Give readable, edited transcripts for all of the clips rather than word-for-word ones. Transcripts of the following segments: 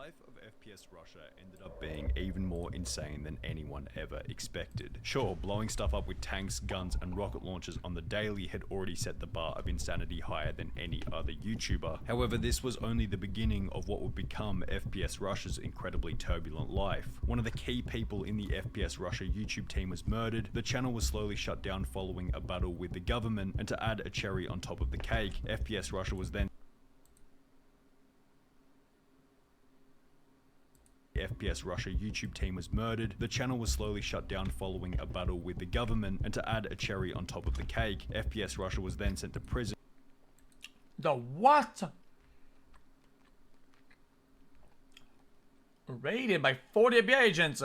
life of FPS Russia ended up being even more insane than anyone ever expected. Sure, blowing stuff up with tanks, guns, and rocket launchers on the daily had already set the bar of insanity higher than any other YouTuber. However, this was only the beginning of what would become FPS Russia's incredibly turbulent life. One of the key people in the FPS Russia YouTube team was murdered, the channel was slowly shut down following a battle with the government, and to add a cherry on top of the cake, FPS Russia was then FPS Russia YouTube team was murdered, the channel was slowly shut down following a battle with the government, and to add a cherry on top of the cake, FPS Russia was then sent to prison. The what? Raided by 40 FBI agents.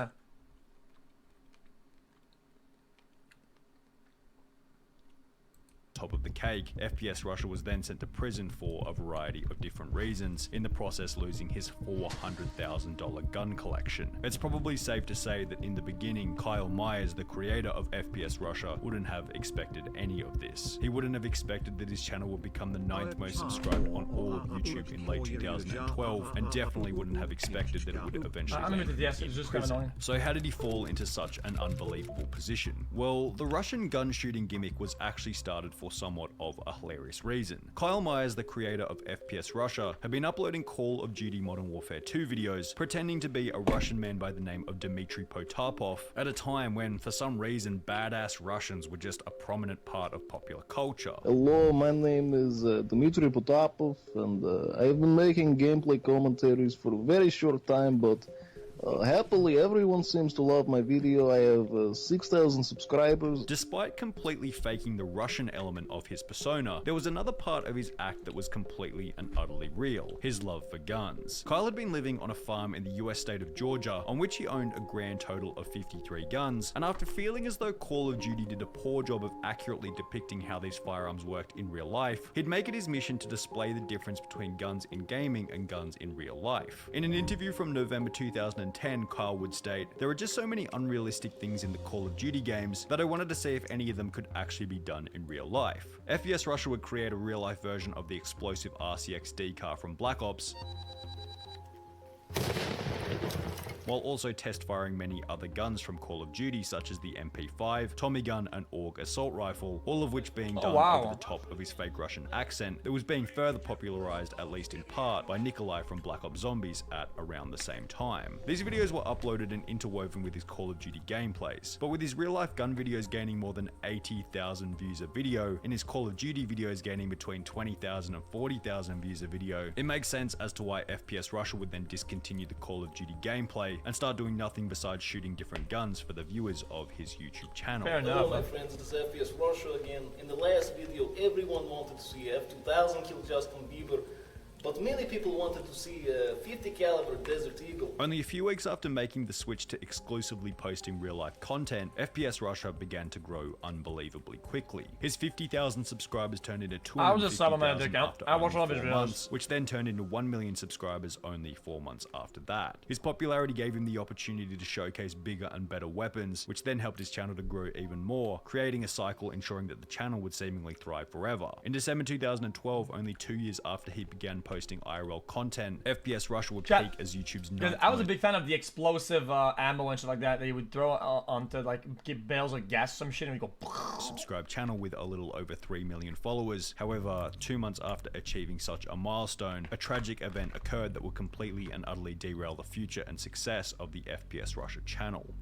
Top of the cake, FPS Russia was then sent to prison for a variety of different reasons, in the process losing his $400,000 gun collection. It's probably safe to say that in the beginning, Kyle Myers, the creator of FPS Russia, wouldn't have expected any of this. He wouldn't have expected that his channel would become the 9th most subscribed on all of YouTube in late 2012, and definitely wouldn't have expected that it would eventually land in prison. So how did he fall into such an unbelievable position? Well, the Russian gun shooting gimmick was actually started for somewhat of a hilarious reason. Kyle Myers, the creator of FPS Russia, had been uploading Call of Duty Modern Warfare 2 videos, pretending to be a Russian man by the name of Dmitry Potapov, at a time when, for some reason, badass Russians were just a prominent part of popular culture. Hello, my name is Dmitry Potapov, and I've been making gameplay commentaries for a very short time, but happily, everyone seems to love my video. I have 6,000 subscribers. Despite completely faking the Russian element of his persona, there was another part of his act that was completely and utterly real: his love for guns. Kyle had been living on a farm in the US state of Georgia, on which he owned a grand total of 53 guns, and after feeling as though Call of Duty did a poor job of accurately depicting how these firearms worked in real life, he'd make it his mission to display the difference between guns in gaming and guns in real life. In an interview from November 2010, Kyle would state, "There are just so many unrealistic things in the Call of Duty games that I wanted to see if any of them could actually be done in real life." FPS Russia would create a real-life version of the explosive RCXD car from Black Ops, while also test firing many other guns from Call of Duty, such as the MP5, Tommy gun, and AUG assault rifle, all of which being done over the top of his fake Russian accent that was being further popularized, at least in part, by Nikolai from Black Ops Zombies at around the same time. These videos were uploaded and interwoven with his Call of Duty gameplays, but with his real-life gun videos gaining more than 80,000 views a video, and his Call of Duty videos gaining between 20,000 and 40,000 views a video, it makes sense as to why FPS Russia would then discontinue the Call of Duty gameplay and start doing nothing besides shooting different guns for the viewers of his YouTube channel. Fair enough. Hello my friends, this is FPS Russia again. In the last video, everyone wanted to see F2000 kill Justin Bieber, but many people wanted to see a 50 caliber Desert Eagle. Only a few weeks after making the switch to exclusively posting real-life content, FPS Russia began to grow unbelievably quickly. His 50,000 subscribers turned into 250,000 after only 4 months, which then turned into 1 million subscribers only 4 months after that. His popularity gave him the opportunity to showcase bigger and better weapons, which then helped his channel to grow even more, creating a cycle ensuring that the channel would seemingly thrive forever. In December 2012, only 2 years after he began posting IRL content, FPS Russia would peak as YouTube's 9th. I was a big fan of the explosive ammo and shit like that he would throw onto like get bales of gas or some shit and we go subscribe channel with a little over 3 million followers. However, 2 months after achieving such a milestone, a tragic event occurred that would completely and utterly derail the future and success of the FPS Russia channel.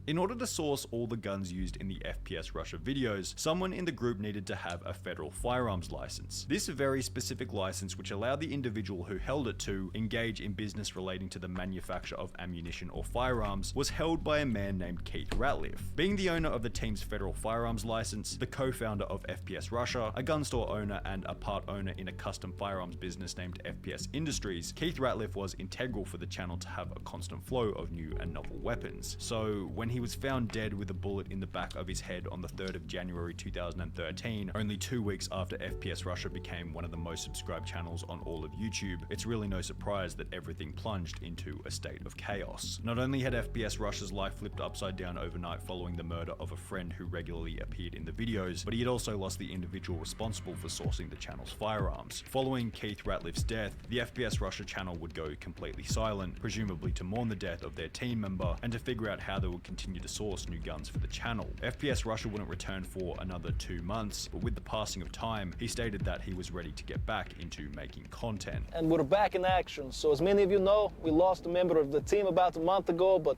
In order to source all the guns used in the FPS Russia videos, someone in the group needed to have a federal firearms license. This very specific license, which allowed the individual who held it to engage in business relating to the manufacture of ammunition or firearms, was held by a man named Keith Ratliff. Being the owner of the team's federal firearms license, the co-founder of FPS Russia, a gun store owner, and a part owner in a custom firearms business named FPS Industries, Keith Ratliff was integral for the channel to have a constant flow of new and novel weapons. So when he was found dead with a bullet in the back of his head on the 3rd of January 2013, only 2 weeks after FPS Russia became one of the most subscribed channels on all of YouTube, it's really no surprise that everything plunged into a state of chaos. Not only had FPS Russia's life flipped upside down overnight following the murder of a friend who regularly appeared in the videos, but he had also lost the individual responsible for sourcing the channel's firearms. Following Keith Ratliff's death, the FPS Russia channel would go completely silent, presumably to mourn the death of their team member and to figure out how they would continue to source new guns for the channel. FPS Russia wouldn't return for another 2 months, but with the passing of time, he stated that he was ready to get back into making content. And we're back in action. So as many of you know, we lost a member of the team about a month ago, but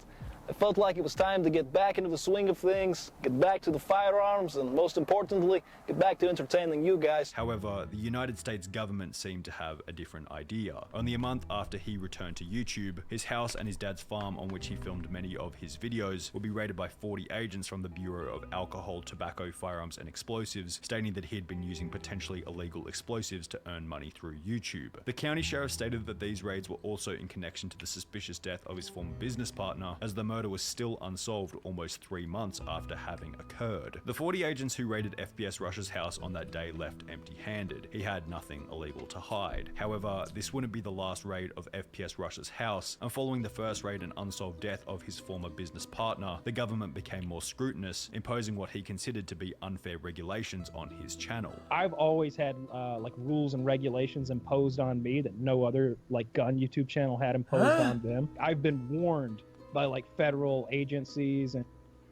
I felt like it was time to get back into the swing of things, get back to the firearms, and most importantly, get back to entertaining you guys. However, the United States government seemed to have a different idea. Only a month after he returned to YouTube, his house and his dad's farm on which he filmed many of his videos would be raided by 40 agents from the Bureau of Alcohol, Tobacco, Firearms and Explosives, stating that he had been using potentially illegal explosives to earn money through YouTube. The county sheriff stated that these raids were also in connection to the suspicious death of his former business partner, as the murder was still unsolved almost 3 months after having occurred. The 40 agents who raided FPS Russia's house on that day left empty-handed. He had nothing illegal to hide. However, this wouldn't be the last raid of FPS Russia's house, and following the first raid and unsolved death of his former business partner, the government became more scrutinous, imposing what he considered to be unfair regulations on his channel. I've always had like rules and regulations imposed on me that no other like gun YouTube channel had imposed on them. I've been warned by like federal agencies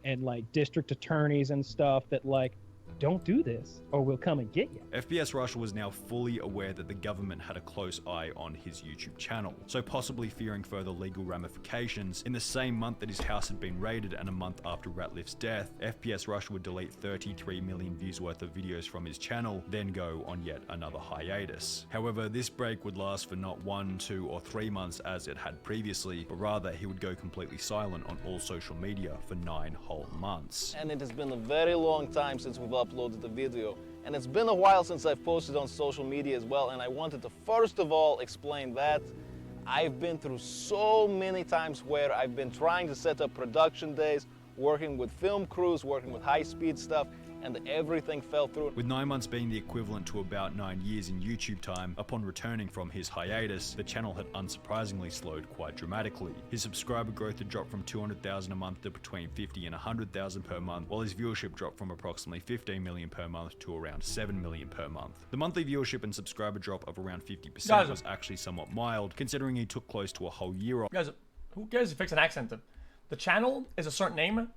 and like district attorneys and stuff that like, don't do this or we'll come and get you. FPS Russia was now fully aware that the government had a close eye on his YouTube channel, so possibly fearing further legal ramifications, in the same month that his house had been raided and a month after Ratliff's death, FPS Russia would delete 33 million views worth of videos from his channel, then go on yet another hiatus. However, this break would last for not 1, 2 or 3 months as it had previously, but rather he would go completely silent on all social media for 9 whole months. And it has been a very long time since we've uploaded the video, and it's been a while since I've posted on social media as well, and I wanted to first of all explain that I've been through so many times where I've been trying to set up production days, working with film crews, working with high-speed stuff, and everything fell through. With 9 months being the equivalent to about 9 years in YouTube time, upon returning from his hiatus, the channel had unsurprisingly slowed quite dramatically. His subscriber growth had dropped from 200,000 a month to between 50 and 100,000 per month, while his viewership dropped from approximately 15 million per month to around 7 million per month. The monthly viewership and subscriber drop of around 50% was actually somewhat mild, considering he took close to a whole year off. Guys, who cares if you fix an accent? The channel is a certain name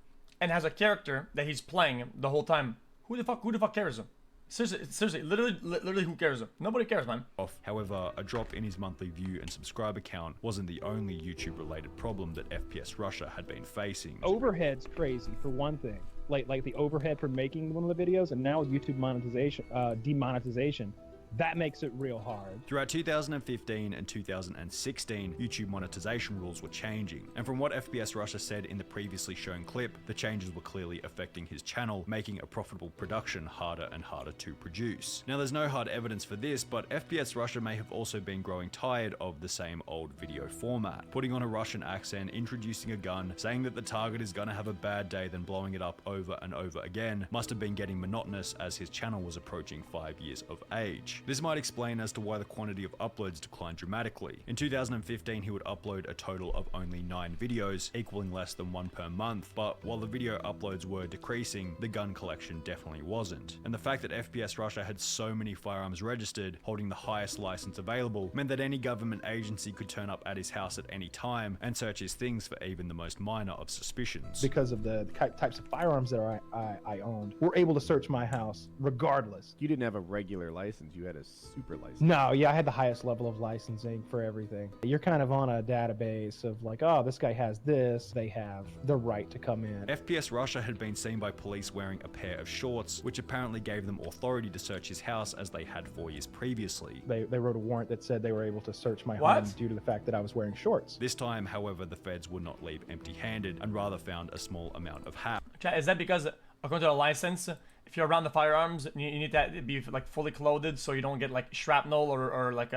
and has a character that he's playing the whole time. Who the fuck cares? Seriously, literally who cares? Nobody cares, man. However, a drop in his monthly view and subscriber count wasn't the only YouTube related problem that FPS Russia had been facing. Overhead's crazy for one thing. Like the overhead for making one of the videos, and now YouTube monetization, demonetization. That makes it real hard. Throughout 2015 and 2016, YouTube monetization rules were changing, and from what FPS Russia said in the previously shown clip, the changes were clearly affecting his channel, making a profitable production harder and harder to produce. Now there's no hard evidence for this, but FPS Russia may have also been growing tired of the same old video format. Putting on a Russian accent, introducing a gun, saying that the target is gonna have a bad day, then blowing it up over and over again, must have been getting monotonous as his channel was approaching 5 years of age. This might explain as to why the quantity of uploads declined dramatically. In 2015, he would upload a total of only 9 videos, equaling less than 1 per month, but while the video uploads were decreasing, the gun collection definitely wasn't. And the fact that FPS Russia had so many firearms registered, holding the highest license available, meant that any government agency could turn up at his house at any time and search his things for even the most minor of suspicions. Because of the types of firearms that I owned, we're able to search my house regardless. You didn't have a regular license, you had a super license. No, yeah, I had the highest level of licensing for everything. You're kind of on a database of like, oh, this guy has this, they have the right to come in. FPS Russia had been seen by police wearing a pair of shorts, which apparently gave them authority to search his house as they had 4 years previously. They wrote a warrant that said they were able to search my home due to the fact that I was wearing shorts. This time, however, the feds would not leave empty-handed and rather found a small amount of hap. Is that because, according to the license, if you're around the firearms, you need to be like fully clothed so you don't get like shrapnel or like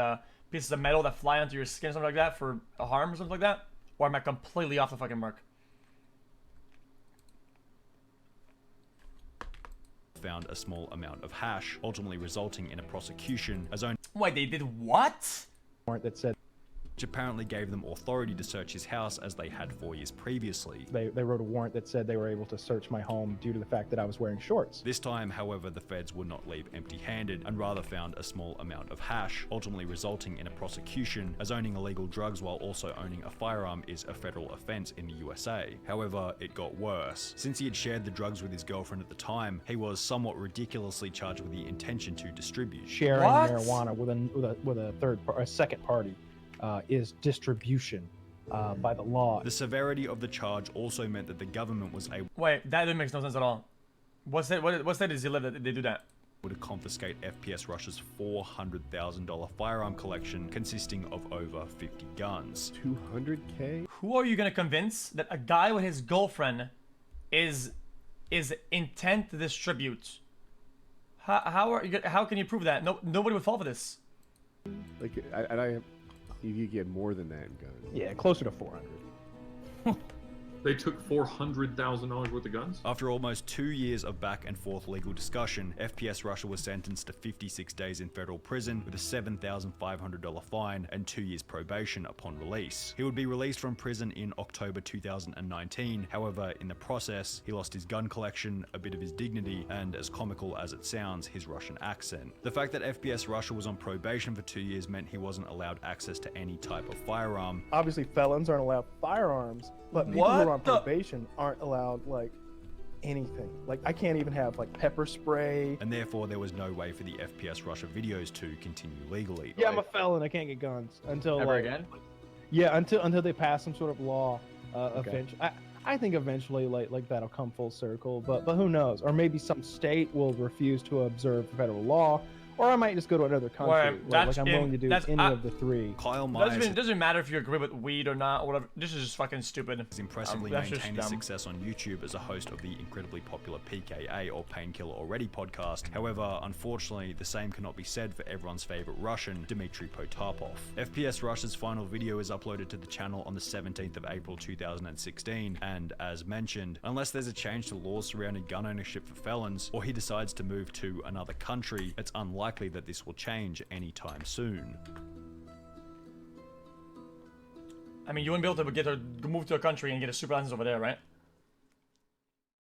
pieces of metal that fly onto your skin or something like that for harm or something like that? Or am I completely off the fucking mark? found a small amount of hash, ultimately resulting in a prosecution as only Wait, they did what? Warrant that said which apparently gave them authority to search his house as they had 4 years previously. they wrote a warrant that said they were able to search my home due to the fact that I was wearing shorts. This time, however, the feds would not leave empty-handed and rather found a small amount of hash, ultimately resulting in a prosecution, as owning illegal drugs while also owning a firearm is a federal offense in the USA. However, it got worse. Since he had shared the drugs with his girlfriend at the time, he was somewhat ridiculously charged with the intention to distribute. Sharing What? marijuana with a second party is distribution by the law. The severity of the charge also meant that the government was able Wait, that makes no sense at all. What state does he live that they do that? to confiscate FPS Russia's $400,000 firearm collection consisting of over 50 guns. 200K? Who are you gonna convince that a guy with his girlfriend is intent to distribute? How can you prove that? Nobody would fall for this. Like, you get more than that in guns. Yeah, closer to 400. They took $400,000 worth of guns? After almost 2 years of back and forth legal discussion, FPS Russia was sentenced to 56 days in federal prison with a $7,500 fine and 2 years probation upon release. He would be released from prison in October 2019. However, in the process, he lost his gun collection, a bit of his dignity, and as comical as it sounds, his Russian accent. The fact that FPS Russia was on probation for 2 years meant he wasn't allowed access to any type of firearm. Obviously, felons aren't allowed firearms, but people What who are on the- probation aren't allowed like anything. Like I can't even have like pepper spray. And therefore there was no way for the FPS Russia videos to continue legally. Yeah, I'm a felon. I can't get guns until Ever like, again? Yeah, until they pass some sort of law. Eventually, I think eventually like that'll come full circle. But who knows? Or maybe some state will refuse to observe federal law. Or I might just go to another country. Well, Like I'm willing to do any of the three. Kyle Myers Doesn't matter if you agree with weed or not or whatever. This is just fucking stupid. has impressively That's just maintained his dumb. success on YouTube as a host of the incredibly popular PKA or Painkiller Already podcast. However, unfortunately, the same cannot be said for everyone's favorite Russian, Dmitry Potapov. FPS Russia's final video is uploaded to the channel on the 17th of April 2016, and as mentioned, unless there's a change to laws surrounding gun ownership for felons, or he decides to move to another country, it's unlikely that this will change anytime soon. I mean, you wouldn't be able to move to a country and get a super license over there, right?